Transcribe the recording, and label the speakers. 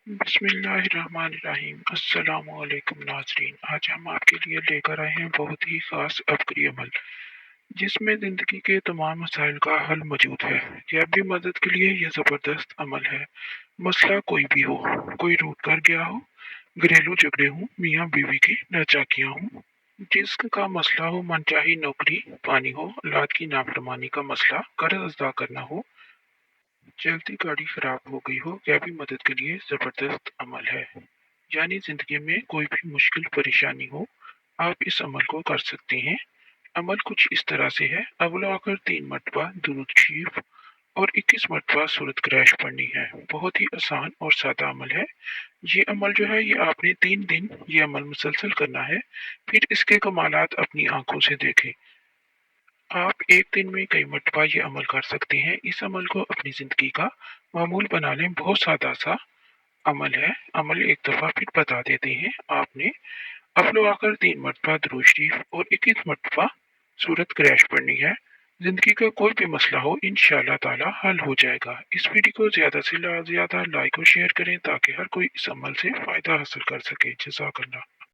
Speaker 1: بسم اللہ الرحمن الرحیم۔ السلام علیکم ناظرین، آج ہم آپ کے لیے لے کر آئے ہیں بہت ہی خاص عبقری عمل جس میں زندگی کے تمام مسائل کا حل موجود ہے۔ یہ بھی مدد کے لیے یہ زبردست عمل ہے۔ مسئلہ کوئی بھی ہو، کوئی روٹ کر گیا ہو، گھریلو جھگڑے ہوں، میاں بیوی کی ناچاکیاں ہوں، جسم کا مسئلہ ہو، منچاہی نوکری پانی ہو، اولاد کی نافرمانی کا مسئلہ، قرض ادا کرنا ہو، چلتی گاڑی خراب ہو گئی ہو، یہ بھی مدد کے لیے زبردست عمل ہے۔ یعنی زندگی میں کوئی بھی مشکل پریشانی ہو، آپ اس عمل کو کر سکتے ہیں۔ عمل کچھ اس طرح سے ہے: اول و آخر 3 مرتبہ درود شریف اور 21 مرتبہ سورت قریش پڑھنی ہے۔ بہت ہی آسان اور سادہ عمل ہے۔ یہ عمل جو ہے یہ آپ نے 3 دن یہ عمل مسلسل کرنا ہے، پھر اس کے کمالات اپنی آنکھوں سے دیکھیں۔ آپ ایک دن میں کئی مرتبہ یہ عمل کر سکتے ہیں۔ اس عمل کو اپنی زندگی کا معمول بنا لیں۔ بہت سادہ سا عمل ہے۔ عمل ایک دفعہ پھر بتا دیتے ہیں۔ آپ نے اول و آخر 3 مرتبہ درود شریف اور 21 مرتبہ سورت قریش پڑھنی ہے۔ زندگی کا کوئی بھی مسئلہ ہو انشاءاللہ تعالی حل ہو جائے گا۔ اس ویڈیو کو زیادہ سے زیادہ لائک اور شیئر کریں تاکہ ہر کوئی اس عمل سے فائدہ حاصل کر سکے۔ جزاک اللہ۔